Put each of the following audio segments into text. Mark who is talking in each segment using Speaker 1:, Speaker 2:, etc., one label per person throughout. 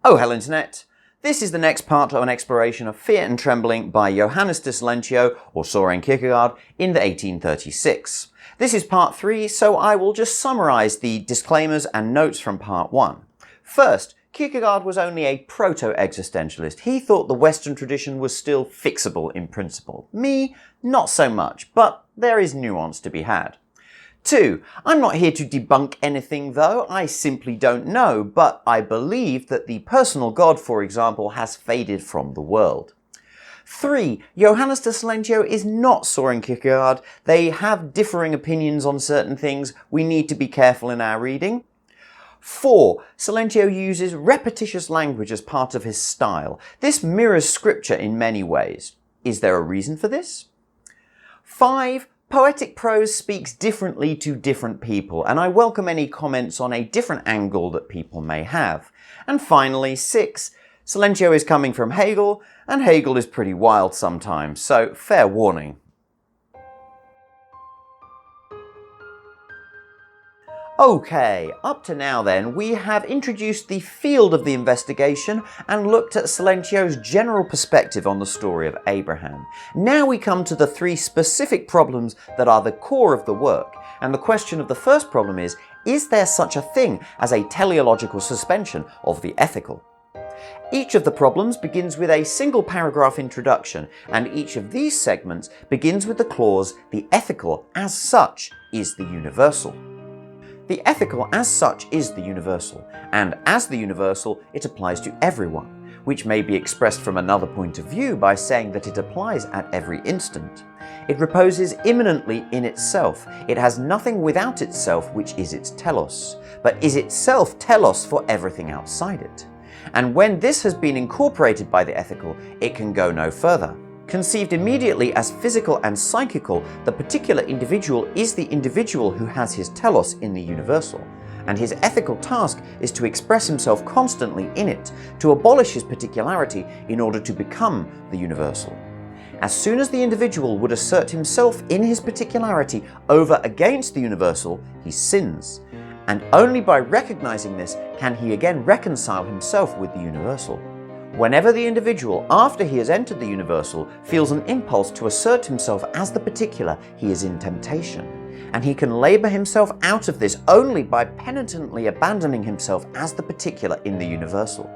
Speaker 1: Oh, hello Internet! This is the next part of an exploration of Fear and Trembling by Johannes de Silentio, or Soren Kierkegaard, in the 1836. This is part 3, so I will just summarise the disclaimers and notes from part 1. First, Kierkegaard was only a proto-existentialist. He thought the Western tradition was still fixable in principle. Me, not so much, but there is nuance to be had. 2. I'm not here to debunk anything though, I simply don't know, but I believe that the personal God, for example, has faded from the world. 3. Johannes de Silentio is not Soren Kierkegaard. They have differing opinions on certain things. We need to be careful in our reading. 4. Silentio uses repetitious language as part of his style. This mirrors scripture in many ways. Is there a reason for this? 5. Poetic prose speaks differently to different people, and I welcome any comments on a different angle that people may have. And finally, 6. Silentio is coming from Hegel, and Hegel is pretty wild sometimes, so fair warning. Okay, up to now then, we have introduced the field of the investigation and looked at Silentio's general perspective on the story of Abraham. Now we come to the 3 specific problems that are the core of the work, and the question of the first problem is there such a thing as a teleological suspension of the ethical? Each of the problems begins with a single paragraph introduction, and each of these segments begins with the clause, "The ethical as such is the universal." The ethical as such is the universal, and as the universal it applies to everyone, which may be expressed from another point of view by saying that it applies at every instant. It reposes immanently in itself. It has nothing without itself which is its telos, but is itself telos for everything outside it. And when this has been incorporated by the ethical, it can go no further. Conceived immediately as physical and psychical, the particular individual is the individual who has his telos in the universal, and his ethical task is to express himself constantly in it, to abolish his particularity in order to become the universal. As soon as the individual would assert himself in his particularity over against the universal, he sins, and only by recognizing this can he again reconcile himself with the universal. Whenever the individual, after he has entered the universal, feels an impulse to assert himself as the particular, he is in temptation, and he can labour himself out of this only by penitently abandoning himself as the particular in the universal.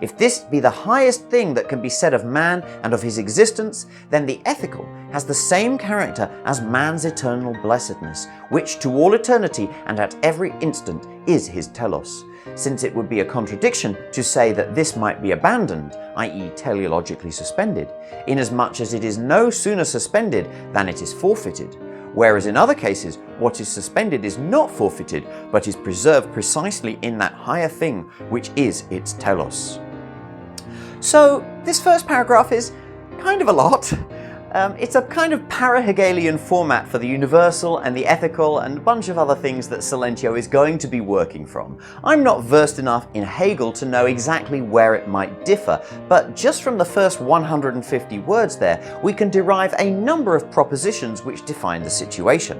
Speaker 1: If this be the highest thing that can be said of man and of his existence, then the ethical has the same character as man's eternal blessedness, which to all eternity and at every instant is his telos, since it would be a contradiction to say that this might be abandoned, i.e. teleologically suspended, inasmuch as it is no sooner suspended than it is forfeited, whereas in other cases what is suspended is not forfeited but is preserved precisely in that higher thing which is its telos. So this first paragraph is kind of a lot. It's a kind of para-Hegelian format for the universal and the ethical and a bunch of other things that Silentio is going to be working from. I'm not versed enough in Hegel to know exactly where it might differ, but just from the first 150 words there, we can derive a number of propositions which define the situation.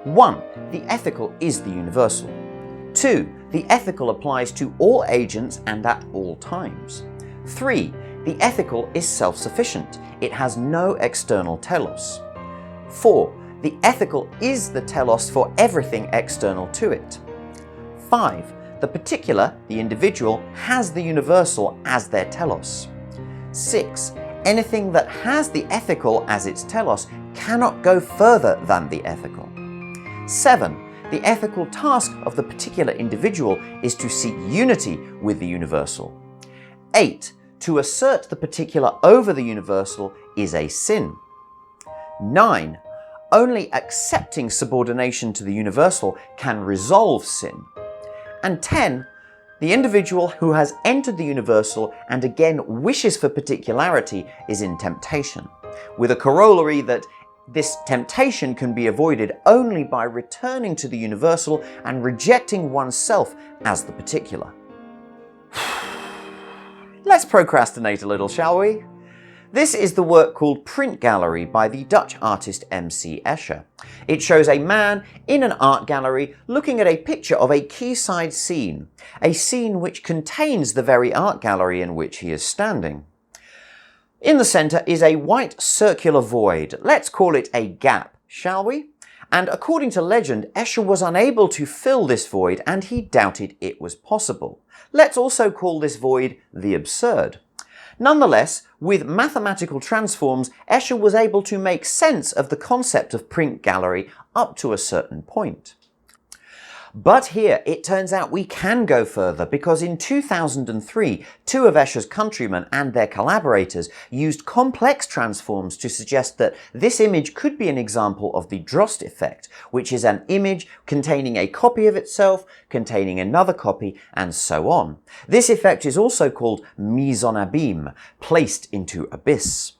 Speaker 1: 1. The ethical is the universal. 2. The ethical applies to all agents and at all times. 3. The ethical is self-sufficient. It has no external telos. 4. The ethical is the telos for everything external to it. 5. The particular, the individual, has the universal as their telos. 6. Anything that has the ethical as its telos cannot go further than the ethical. 7. The ethical task of the particular individual is to seek unity with the universal. 8. To assert the particular over the universal is a sin. 9. Only accepting subordination to the universal can resolve sin. And 10. The individual who has entered the universal and again wishes for particularity is in temptation, with a corollary that this temptation can be avoided only by returning to the universal and rejecting oneself as the particular. Let's procrastinate a little, shall we? This is the work called Print Gallery by the Dutch artist M.C. Escher. It shows a man in an art gallery looking at a picture of a quayside scene, a scene which contains the very art gallery in which he is standing. In the centre is a white circular void. Let's call it a gap, shall we? And according to legend, Escher was unable to fill this void and he doubted it was possible. Let's also call this void the absurd. Nonetheless, with mathematical transforms, Escher was able to make sense of the concept of print gallery up to a certain point. But here, it turns out we can go further because in 2003, two of Escher's countrymen and their collaborators used complex transforms to suggest that this image could be an example of the Drost effect, which is an image containing a copy of itself, containing another copy, and so on. This effect is also called mise en abîme, placed into abyss.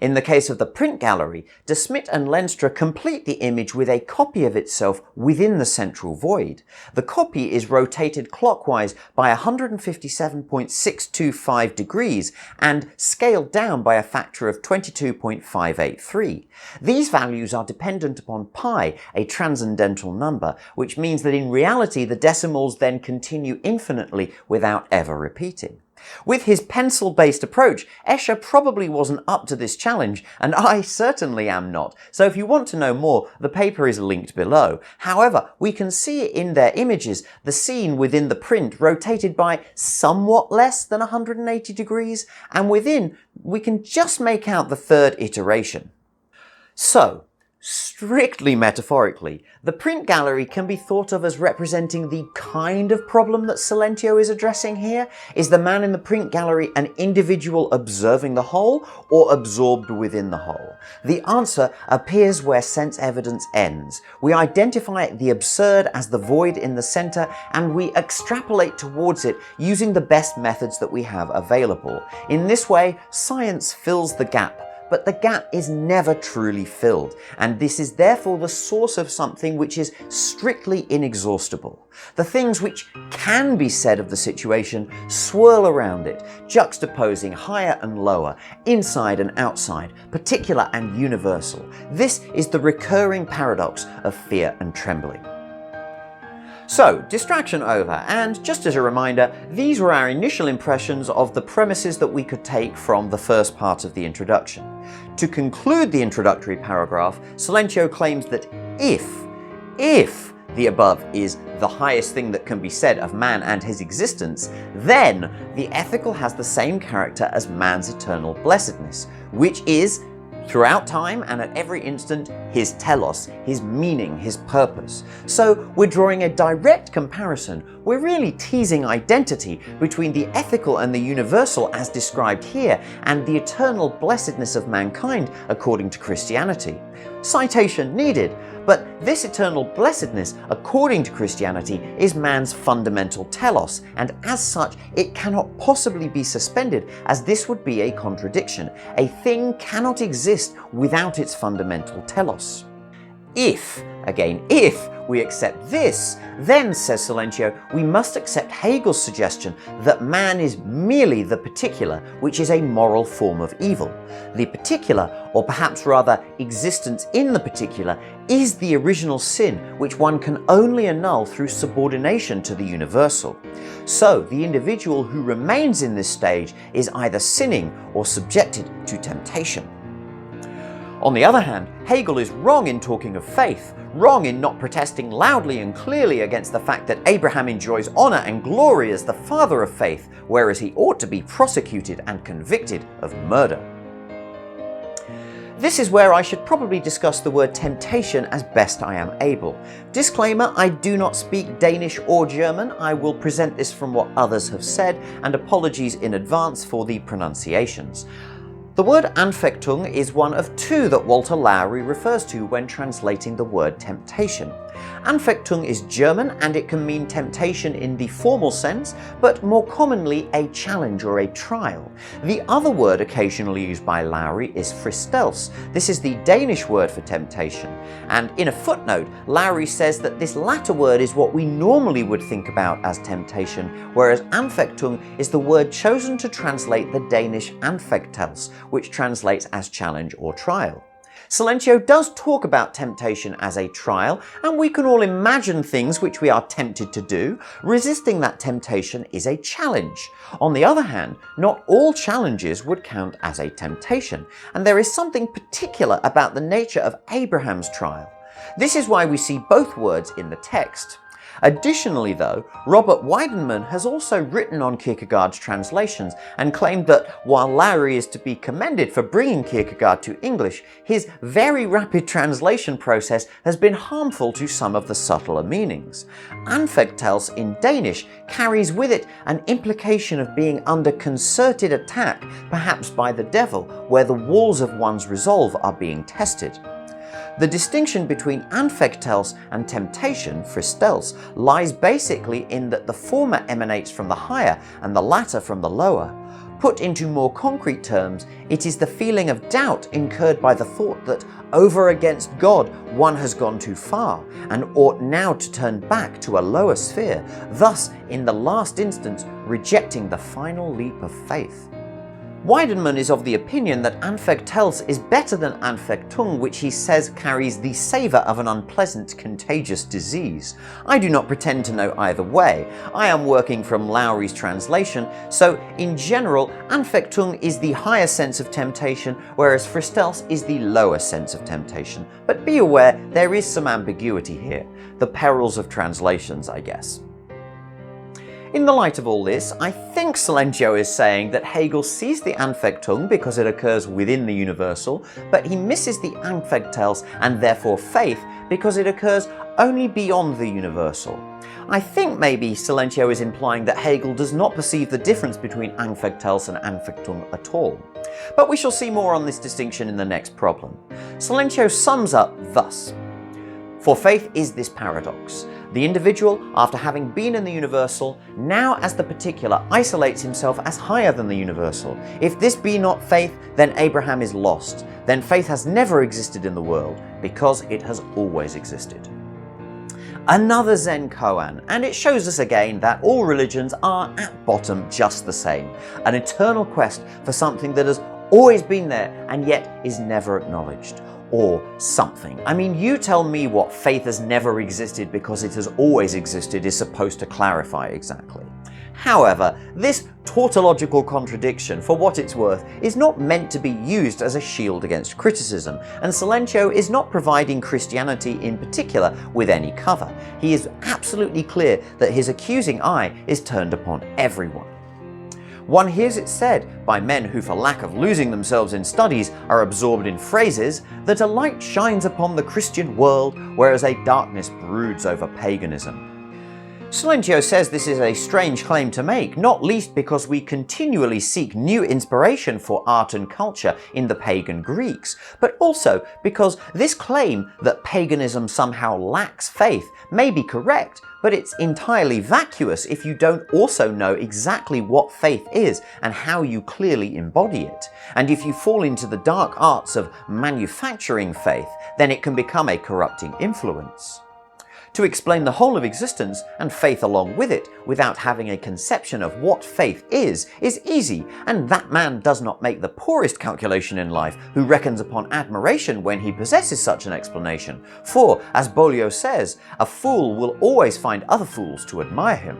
Speaker 1: In the case of the print gallery, De Smet and Lenstra complete the image with a copy of itself within the central void. The copy is rotated clockwise by 157.625 degrees and scaled down by a factor of 22.583. These values are dependent upon pi, a transcendental number, which means that in reality the decimals then continue infinitely without ever repeating. With his pencil-based approach, Escher probably wasn't up to this challenge, and I certainly am not. So if you want to know more, the paper is linked below. However, we can see in their images the scene within the print rotated by somewhat less than 180 degrees, and within we can just make out the third iteration. So, strictly metaphorically, the print gallery can be thought of as representing the kind of problem that Silentio is addressing here. Is the man in the print gallery an individual observing the whole or absorbed within the whole? The answer appears where sense evidence ends. We identify the absurd as the void in the center and we extrapolate towards it using the best methods that we have available. In this way, science fills the gap. But the gap is never truly filled, and this is therefore the source of something which is strictly inexhaustible. The things which can be said of the situation swirl around it, juxtaposing higher and lower, inside and outside, particular and universal. This is the recurring paradox of fear and trembling. So, distraction over, and just as a reminder, these were our initial impressions of the premises that we could take from the first part of the introduction. To conclude the introductory paragraph, Silentio claims that if the above is the highest thing that can be said of man and his existence, then the ethical has the same character as man's eternal blessedness, which is, throughout time and at every instant, his telos, his meaning, his purpose. So we're drawing a direct comparison. We're really teasing identity between the ethical and the universal as described here and the eternal blessedness of mankind according to Christianity. Citation needed. But this eternal blessedness, according to Christianity, is man's fundamental telos, and as such, it cannot possibly be suspended, as this would be a contradiction. A thing cannot exist without its fundamental telos. If we accept this, then, says Silentio, we must accept Hegel's suggestion that man is merely the particular, which is a moral form of evil. The particular, or perhaps rather existence in the particular, is the original sin, which one can only annul through subordination to the universal. So, the individual who remains in this stage is either sinning or subjected to temptation. On the other hand, Hegel is wrong in talking of faith, wrong in not protesting loudly and clearly against the fact that Abraham enjoys honor and glory as the father of faith, whereas he ought to be prosecuted and convicted of murder. This is where I should probably discuss the word temptation as best I am able. Disclaimer, I do not speak Danish or German. I will present this from what others have said, and apologies in advance for the pronunciations. The word Anfechtung is one of two that Walter Lowry refers to when translating the word temptation. Anfechtung is German and it can mean temptation in the formal sense, but more commonly a challenge or a trial. The other word occasionally used by Lowry is fristelse. This is the Danish word for temptation. And in a footnote, Lowry says that this latter word is what we normally would think about as temptation, whereas Anfechtung is the word chosen to translate the Danish Anfechtelse, which translates as challenge or trial. Silentio does talk about temptation as a trial, and we can all imagine things which we are tempted to do. Resisting that temptation is a challenge. On the other hand, not all challenges would count as a temptation, and there is something particular about the nature of Abraham's trial. This is why we see both words in the text. Additionally though, Robert Weidenman has also written on Kierkegaard's translations and claimed that while Lowry is to be commended for bringing Kierkegaard to English, his very rapid translation process has been harmful to some of the subtler meanings. Anfechtelse in Danish carries with it an implication of being under concerted attack, perhaps by the devil, where the walls of one's resolve are being tested. The distinction between Anfechtelse and temptation, fristelse, lies basically in that the former emanates from the higher and the latter from the lower. Put into more concrete terms, it is the feeling of doubt incurred by the thought that over against God one has gone too far and ought now to turn back to a lower sphere, thus in the last instance rejecting the final leap of faith. Weidenman is of the opinion that Anfechtelse is better than Anfechtung, which he says carries the savour of an unpleasant, contagious disease. I do not pretend to know either way. I am working from Lowry's translation, so in general, Anfechtung is the higher sense of temptation, whereas fristelse is the lower sense of temptation. But be aware, there is some ambiguity here. The perils of translations, I guess. In the light of all this, I think Silentio is saying that Hegel sees the Anfechtung because it occurs within the universal, but he misses the Anfechtelse and therefore faith because it occurs only beyond the universal. I think maybe Silentio is implying that Hegel does not perceive the difference between Anfechtelse and Anfechtung at all. But we shall see more on this distinction in the next problem. Silentio sums up thus. For faith is this paradox. The individual, after having been in the universal, now as the particular isolates himself as higher than the universal. If this be not faith, then Abraham is lost. Then faith has never existed in the world, because it has always existed. Another Zen koan, and it shows us again that all religions are at bottom just the same. An eternal quest for something that has always been there and yet is never acknowledged. Or something. I mean, you tell me what faith has never existed because it has always existed is supposed to clarify exactly. However, this tautological contradiction, for what it's worth, is not meant to be used as a shield against criticism, and Silentio is not providing Christianity in particular with any cover. He is absolutely clear that his accusing eye is turned upon everyone. One hears it said by men who, for lack of losing themselves in studies, are absorbed in phrases, that a light shines upon the Christian world, whereas a darkness broods over paganism. Silentio says this is a strange claim to make, not least because we continually seek new inspiration for art and culture in the pagan Greeks, but also because this claim that paganism somehow lacks faith may be correct, but it's entirely vacuous if you don't also know exactly what faith is and how you clearly embody it. And if you fall into the dark arts of manufacturing faith, then it can become a corrupting influence. To explain the whole of existence, and faith along with it, without having a conception of what faith is easy, and that man does not make the poorest calculation in life who reckons upon admiration when he possesses such an explanation. For, as Boglio says, a fool will always find other fools to admire him.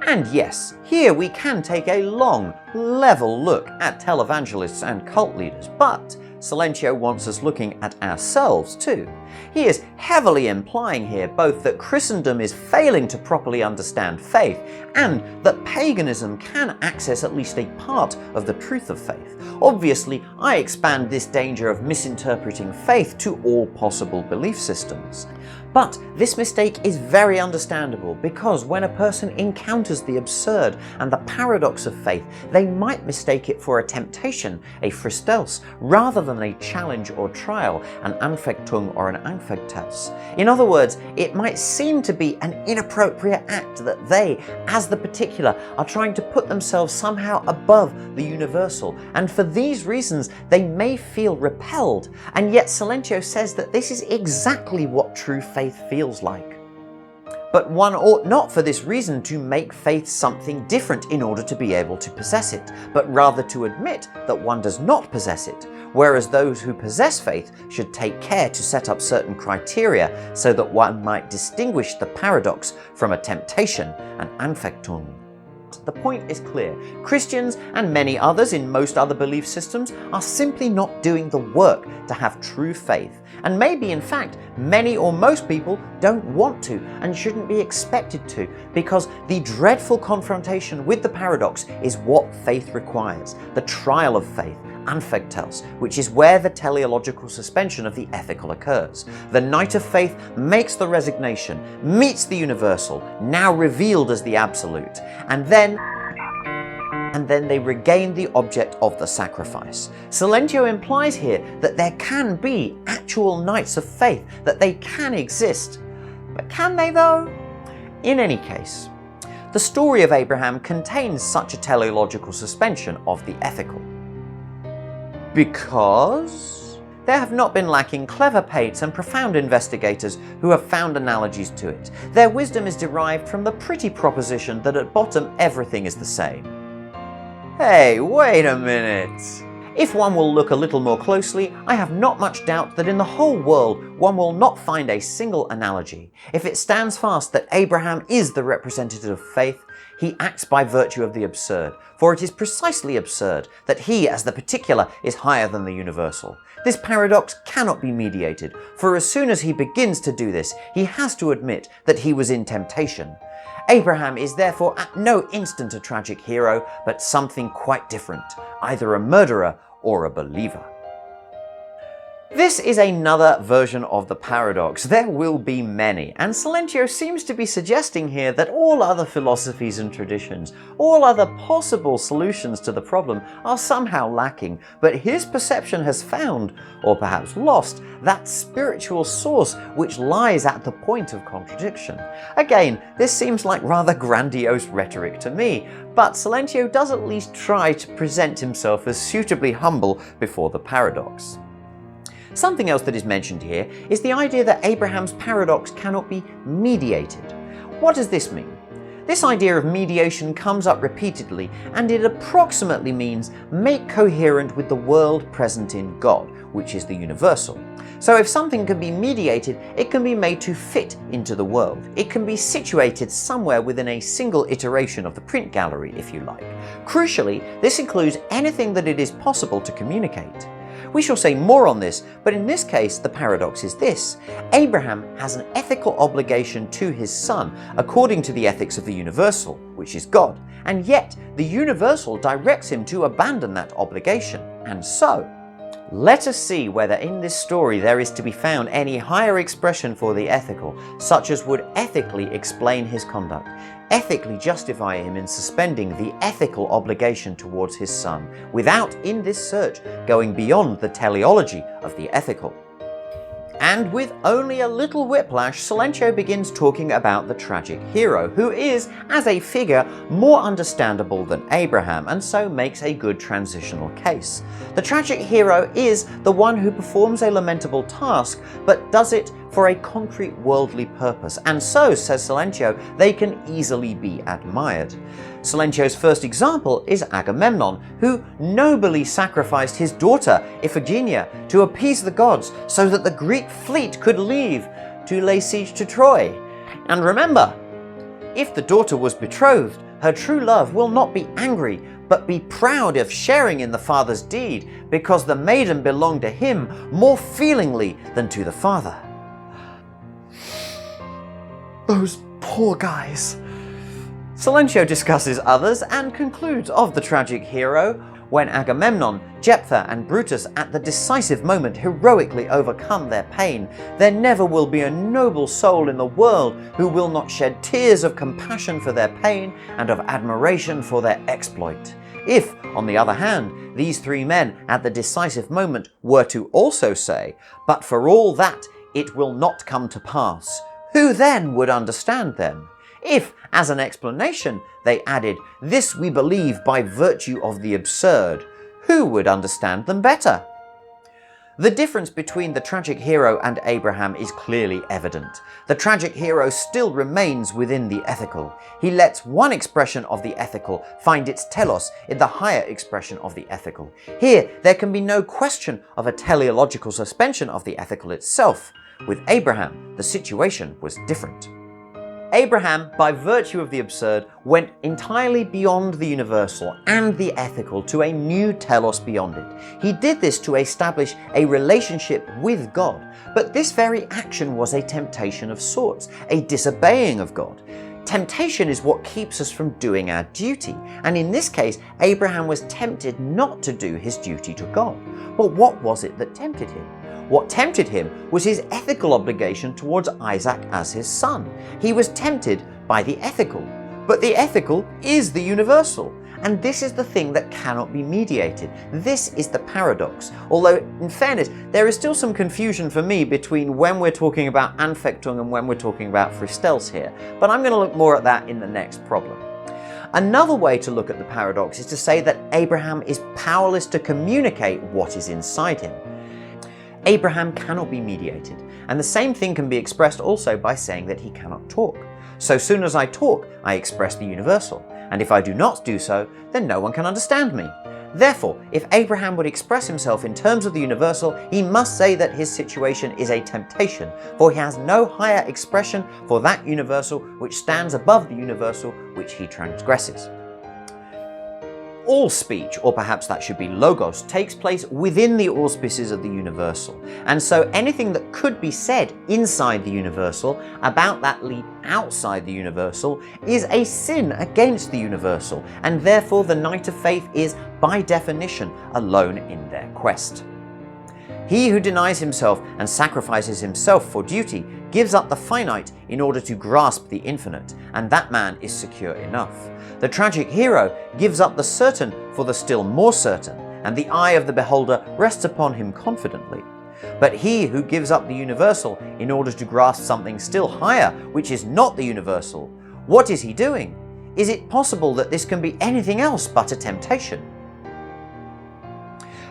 Speaker 1: And yes, here we can take a long, level look at televangelists and cult leaders, but Silentio wants us looking at ourselves too. He is heavily implying here both that Christendom is failing to properly understand faith and that paganism can access at least a part of the truth of faith. Obviously, I expand this danger of misinterpreting faith to all possible belief systems. But this mistake is very understandable because when a person encounters the absurd and the paradox of faith, they might mistake it for a temptation, a fristelse, rather than a challenge or trial, an Anfechtung or an Anfechtung. In other words, it might seem to be an inappropriate act that they, as the particular, are trying to put themselves somehow above the universal, and for these reasons they may feel repelled, and yet Silentio says that this is exactly what true faith feels like. But one ought not for this reason to make faith something different in order to be able to possess it, but rather to admit that one does not possess it, whereas those who possess faith should take care to set up certain criteria so that one might distinguish the paradox from a temptation, an Anfechtung. The point is clear. Christians and many others in most other belief systems are simply not doing the work to have true faith. And maybe, in fact, many or most people don't want to and shouldn't be expected to, because the dreadful confrontation with the paradox is what faith requires, the trial of faith, Anfechtung, which is where the teleological suspension of the ethical occurs. The knight of faith makes the resignation, meets the universal, now revealed as the absolute, and then they regain the object of the sacrifice. Silentio implies here that there can be actual knights of faith, that they can exist. But can they though? In any case, the story of Abraham contains such a teleological suspension of the ethical. Because there have not been lacking clever pates and profound investigators who have found analogies to it. Their wisdom is derived from the pretty proposition that at bottom everything is the same. Hey, wait a minute! If one will look a little more closely, I have not much doubt that in the whole world one will not find a single analogy. If it stands fast that Abraham is the representative of faith, he acts by virtue of the absurd, for it is precisely absurd that he as the particular is higher than the universal. This paradox cannot be mediated, for as soon as he begins to do this, he has to admit that he was in temptation. Abraham is therefore at no instant a tragic hero, but something quite different, either a murderer or a believer. This is another version of the paradox. There will be many, and Silentio seems to be suggesting here that all other philosophies and traditions, all other possible solutions to the problem are somehow lacking, but his perception has found, or perhaps lost, that spiritual source which lies at the point of contradiction. Again, this seems like rather grandiose rhetoric to me, but Silentio does at least try to present himself as suitably humble before the paradox. Something else that is mentioned here is the idea that Abraham's paradox cannot be mediated. What does this mean? This idea of mediation comes up repeatedly, and it approximately means make coherent with the world present in God, which is the universal. So if something can be mediated, it can be made to fit into the world. It can be situated somewhere within a single iteration of the print gallery, if you like. Crucially, this includes anything that it is possible to communicate. We shall say more on this, but in this case the paradox is this. Abraham has an ethical obligation to his son according to the ethics of the universal, which is God, and yet the universal directs him to abandon that obligation. And so, let us see whether in this story there is to be found any higher expression for the ethical, such as would ethically explain his conduct, ethically justify him in suspending the ethical obligation towards his son, without, in this search, going beyond the teleology of the ethical. And with only a little whiplash, Silentio begins talking about the tragic hero, who is, as a figure, more understandable than Abraham, and so makes a good transitional case. The tragic hero is the one who performs a lamentable task, but does it for a concrete worldly purpose, and so, says Silentio, they can easily be admired. Silentio's first example is Agamemnon, who nobly sacrificed his daughter Iphigenia to appease the gods so that the Greek fleet could leave to lay siege to Troy. And remember, if the daughter was betrothed, her true love will not be angry, but be proud of sharing in the father's deed, because the maiden belonged to him more feelingly than to the father. Those poor guys. Silentio discusses others and concludes of the tragic hero when Agamemnon, Jephthah and Brutus at the decisive moment heroically overcome their pain. There never will be a noble soul in the world who will not shed tears of compassion for their pain and of admiration for their exploit. If, on the other hand, these three men at the decisive moment were to also say, "But for all that, it will not come to pass," who then would understand them? If, as an explanation, they added, "This we believe by virtue of the absurd," who would understand them better? The difference between the tragic hero and Abraham is clearly evident. The tragic hero still remains within the ethical. He lets one expression of the ethical find its telos in the higher expression of the ethical. Here, there can be no question of a teleological suspension of the ethical itself. With Abraham, the situation was different. Abraham, by virtue of the absurd, went entirely beyond the universal and the ethical to a new telos beyond it. He did this to establish a relationship with God, but this very action was a temptation of sorts, a disobeying of God. Temptation is what keeps us from doing our duty, and in this case, Abraham was tempted not to do his duty to God. But what was it that tempted him? What tempted him was his ethical obligation towards Isaac as his son. He was tempted by the ethical. But the ethical is the universal. And this is the thing that cannot be mediated. This is the paradox. Although, in fairness, there is still some confusion for me between when we're talking about Anfechtung and when we're talking about Fristels here. But I'm going to look more at that in the next problem. Another way to look at the paradox is to say that Abraham is powerless to communicate what is inside him. Abraham cannot be mediated, and the same thing can be expressed also by saying that he cannot talk. So soon as I talk, I express the universal, and if I do not do so, then no one can understand me. Therefore, if Abraham would express himself in terms of the universal, he must say that his situation is a temptation, for he has no higher expression for that universal which stands above the universal which he transgresses. All speech, or perhaps that should be logos, takes place within the auspices of the universal. And so anything that could be said inside the universal about that leap outside the universal is a sin against the universal, and therefore the Knight of Faith is, by definition, alone in their quest. He who denies himself and sacrifices himself for duty gives up the finite in order to grasp the infinite, and that man is secure enough. The tragic hero gives up the certain for the still more certain, and the eye of the beholder rests upon him confidently. But he who gives up the universal in order to grasp something still higher, which is not the universal, what is he doing? Is it possible that this can be anything else but a temptation?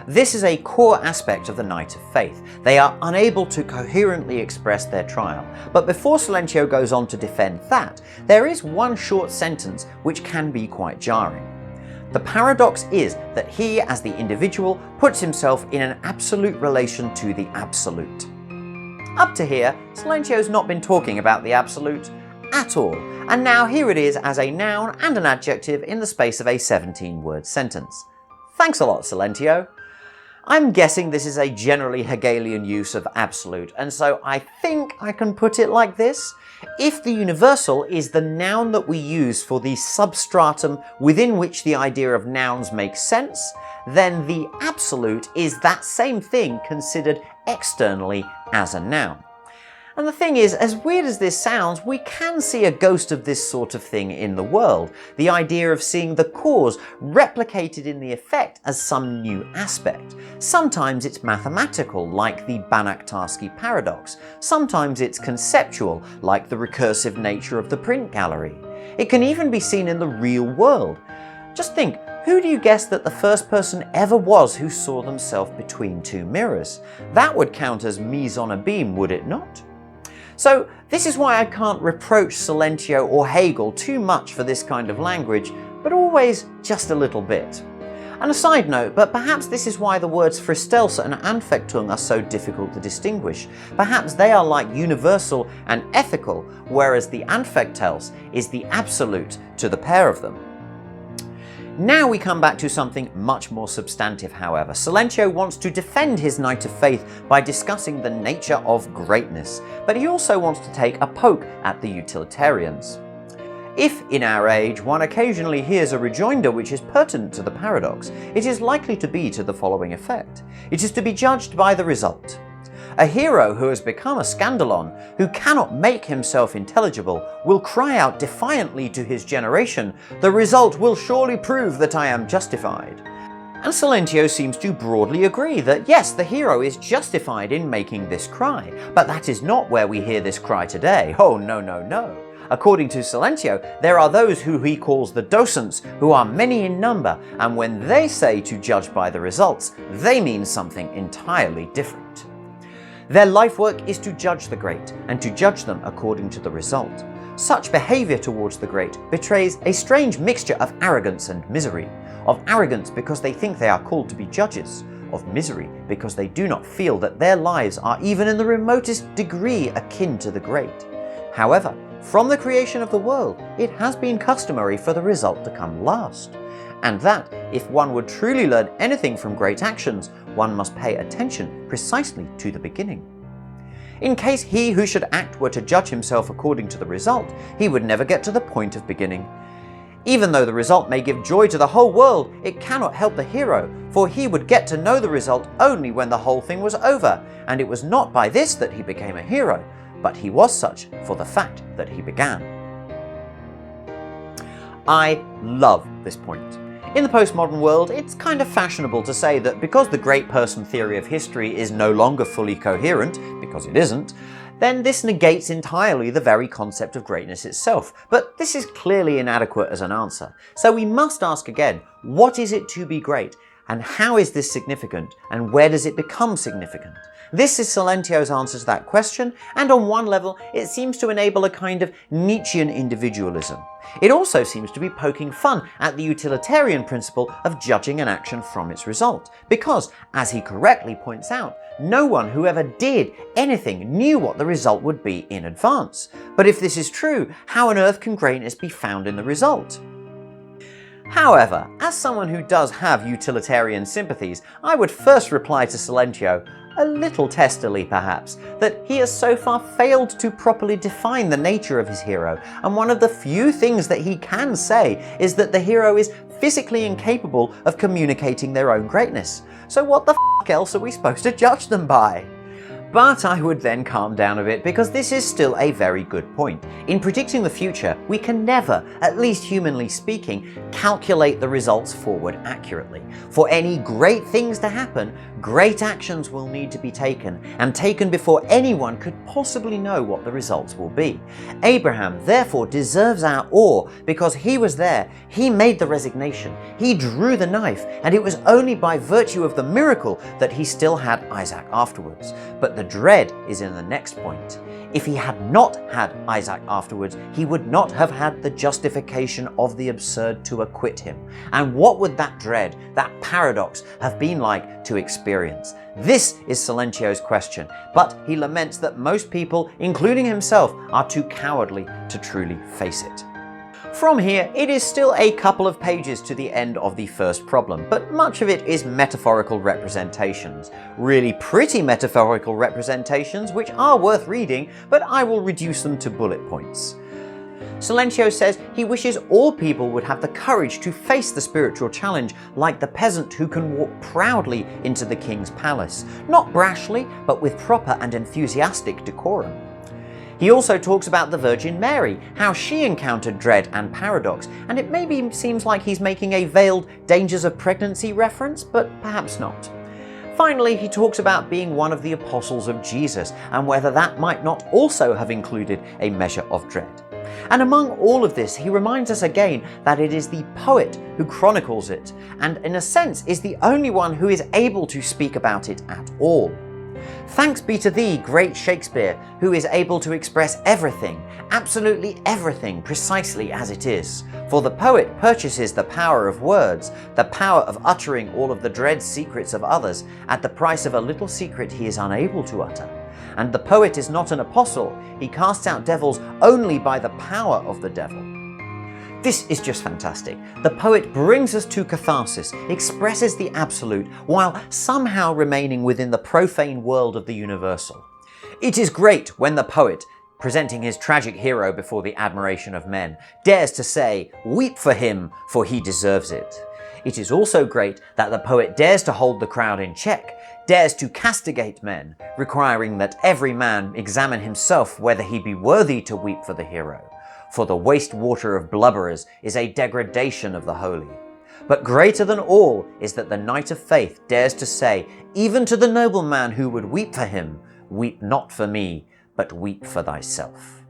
Speaker 1: This is a core aspect of the Knight of Faith. They are unable to coherently express their trial. But before Silentio goes on to defend that, there is one short sentence which can be quite jarring. The paradox is that he, as the individual, puts himself in an absolute relation to the absolute. Up to here, Silentio's not been talking about the absolute at all, and now here it is as a noun and an adjective in the space of a 17-word sentence. Thanks a lot, Silentio. I'm guessing this is a generally Hegelian use of absolute, and so I think I can put it like this. If the universal is the noun that we use for the substratum within which the idea of nouns makes sense, then the absolute is that same thing considered externally as a noun. And the thing is, as weird as this sounds, we can see a ghost of this sort of thing in the world. The idea of seeing the cause replicated in the effect as some new aspect. Sometimes it's mathematical, like the Banach-Tarski paradox. Sometimes it's conceptual, like the recursive nature of the print gallery. It can even be seen in the real world. Just think, who do you guess that the first person ever was who saw themselves between two mirrors? That would count as mise en abîme, would it not? So this is why I can't reproach Silentio or Hegel too much for this kind of language, but always just a little bit. And a side note, but perhaps this is why the words Fristelse and Anfechtung are so difficult to distinguish. Perhaps they are like universal and ethical, whereas the Anfechtels is the absolute to the pair of them. Now we come back to something much more substantive, however. Silentio wants to defend his Knight of Faith by discussing the nature of greatness, but he also wants to take a poke at the utilitarians. If, in our age, one occasionally hears a rejoinder which is pertinent to the paradox, it is likely to be to the following effect. It is to be judged by the result. A hero who has become a scandalon, who cannot make himself intelligible, will cry out defiantly to his generation, "The result will surely prove that I am justified." And Silentio seems to broadly agree that yes, the hero is justified in making this cry, but that is not where we hear this cry today. Oh no, no, no. According to Silentio, there are those who he calls the Docents, who are many in number, and when they say to judge by the results, they mean something entirely different. Their life work is to judge the great, and to judge them according to the result. Such behaviour towards the great betrays a strange mixture of arrogance and misery. Of arrogance because they think they are called to be judges, of misery because they do not feel that their lives are even in the remotest degree akin to the great. However, from the creation of the world, it has been customary for the result to come last, and that, if one would truly learn anything from great actions, one must pay attention precisely to the beginning. In case he who should act were to judge himself according to the result, he would never get to the point of beginning. Even though the result may give joy to the whole world, it cannot help the hero, for he would get to know the result only when the whole thing was over, and it was not by this that he became a hero, but he was such for the fact that he began. I love this point. In the postmodern world, it's kind of fashionable to say that because the great person theory of history is no longer fully coherent, because it isn't, then this negates entirely the very concept of greatness itself. But this is clearly inadequate as an answer. So we must ask again, what is it to be great? And how is this significant? And where does it become significant? This is Silentio's answer to that question, and on one level, it seems to enable a kind of Nietzschean individualism. It also seems to be poking fun at the utilitarian principle of judging an action from its result, because, as he correctly points out, no one who ever did anything knew what the result would be in advance. But if this is true, how on earth can greatness be found in the result? However, as someone who does have utilitarian sympathies, I would first reply to Silentio, a little testily perhaps, that he has so far failed to properly define the nature of his hero, and one of the few things that he can say is that the hero is physically incapable of communicating their own greatness. So what the f*** else are we supposed to judge them by? But I would then calm down a bit, because this is still a very good point. In predicting the future, we can never, at least humanly speaking, calculate the results forward accurately. For any great things to happen, great actions will need to be taken, and taken before anyone could possibly know what the results will be. Abraham therefore deserves our awe, because he was there, he made the resignation, he drew the knife, and it was only by virtue of the miracle that he still had Isaac afterwards. But the dread is in the next point. If he had not had Isaac afterwards, he would not have had the justification of the absurd to acquit him. And what would that dread, that paradox, have been like to experience? This is Silentio's question, but he laments that most people, including himself, are too cowardly to truly face it. From here, it is still a couple of pages to the end of the first problem, but much of it is metaphorical representations. Really pretty metaphorical representations which are worth reading, but I will reduce them to bullet points. Silentio says he wishes all people would have the courage to face the spiritual challenge like the peasant who can walk proudly into the king's palace, not brashly, but with proper and enthusiastic decorum. He also talks about the Virgin Mary, how she encountered dread and paradox, and it maybe seems like he's making a veiled dangers of pregnancy reference, but perhaps not. Finally, he talks about being one of the apostles of Jesus, and whether that might not also have included a measure of dread. And among all of this, he reminds us again that it is the poet who chronicles it, and in a sense is the only one who is able to speak about it at all. Thanks be to thee, great Shakespeare, who is able to express everything, absolutely everything, precisely as it is. For the poet purchases the power of words, the power of uttering all of the dread secrets of others, at the price of a little secret he is unable to utter. And the poet is not an apostle, he casts out devils only by the power of the devil. This is just fantastic. The poet brings us to catharsis, expresses the absolute, while somehow remaining within the profane world of the universal. It is great when the poet, presenting his tragic hero before the admiration of men, dares to say, "Weep for him, for he deserves it." It is also great that the poet dares to hold the crowd in check, dares to castigate men, requiring that every man examine himself whether he be worthy to weep for the hero. For the waste water of blubberers is a degradation of the holy. But greater than all is that the knight of faith dares to say, even to the nobleman who would weep for him, weep not for me, but weep for thyself.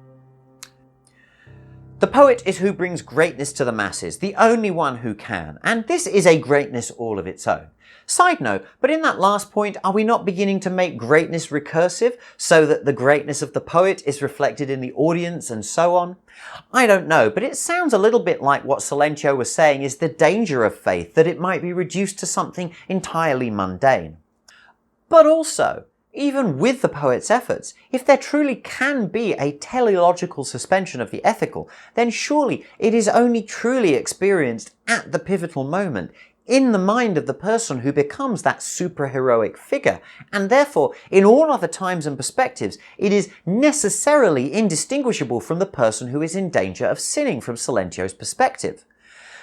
Speaker 1: The poet is who brings greatness to the masses, the only one who can, and this is a greatness all of its own. Side note, but in that last point, are we not beginning to make greatness recursive, so that the greatness of the poet is reflected in the audience and so on? I don't know, but it sounds a little bit like what Silentio was saying is the danger of faith, that it might be reduced to something entirely mundane. But also, even with the poet's efforts, if there truly can be a teleological suspension of the ethical, then surely it is only truly experienced at the pivotal moment, in the mind of the person who becomes that superheroic figure, and therefore, in all other times and perspectives, it is necessarily indistinguishable from the person who is in danger of sinning from Silentio's perspective.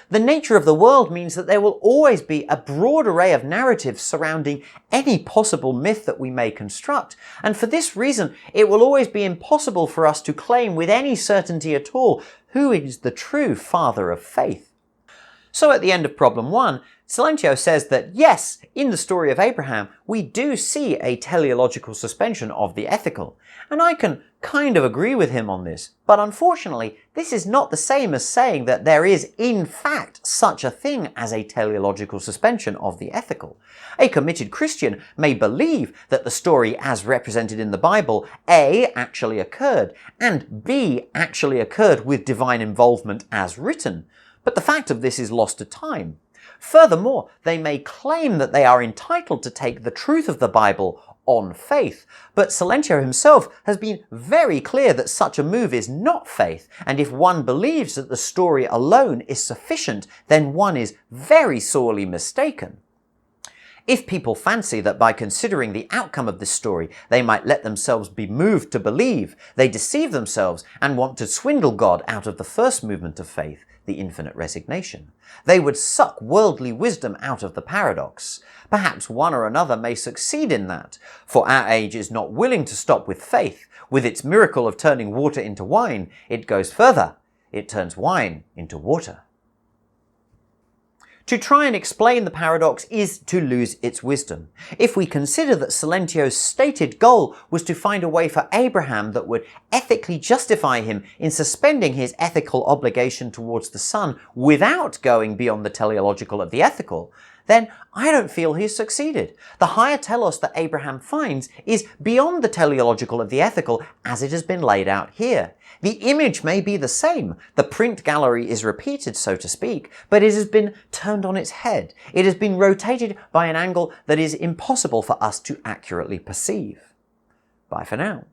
Speaker 1: The nature of the world means that there will always be a broad array of narratives surrounding any possible myth that we may construct, and for this reason it will always be impossible for us to claim with any certainty at all who is the true father of faith. So at the end of problem 1, Silentio says that yes, in the story of Abraham, we do see a teleological suspension of the ethical. And I can kind of agree with him on this, but unfortunately, this is not the same as saying that there is in fact such a thing as a teleological suspension of the ethical. A committed Christian may believe that the story as represented in the Bible, A, actually occurred, and B, actually occurred with divine involvement as written. But the fact of this is lost to time. Furthermore, they may claim that they are entitled to take the truth of the Bible on faith, but Silentio himself has been very clear that such a move is not faith, and if one believes that the story alone is sufficient, then one is very sorely mistaken. If people fancy that by considering the outcome of this story they might let themselves be moved to believe, they deceive themselves and want to swindle God out of the first movement of faith, the infinite resignation. They would suck worldly wisdom out of the paradox. Perhaps one or another may succeed in that, for our age is not willing to stop with faith. With its miracle of turning water into wine, it goes further. It turns wine into water. To try and explain the paradox is to lose its wisdom. If we consider that Silentio's stated goal was to find a way for Abraham that would ethically justify him in suspending his ethical obligation towards the son without going beyond the teleological of the ethical, then I don't feel he's succeeded. The higher telos that Abraham finds is beyond the teleological of the ethical as it has been laid out here. The image may be the same. The print gallery is repeated, so to speak, but it has been turned on its head. It has been rotated by an angle that is impossible for us to accurately perceive. Bye for now.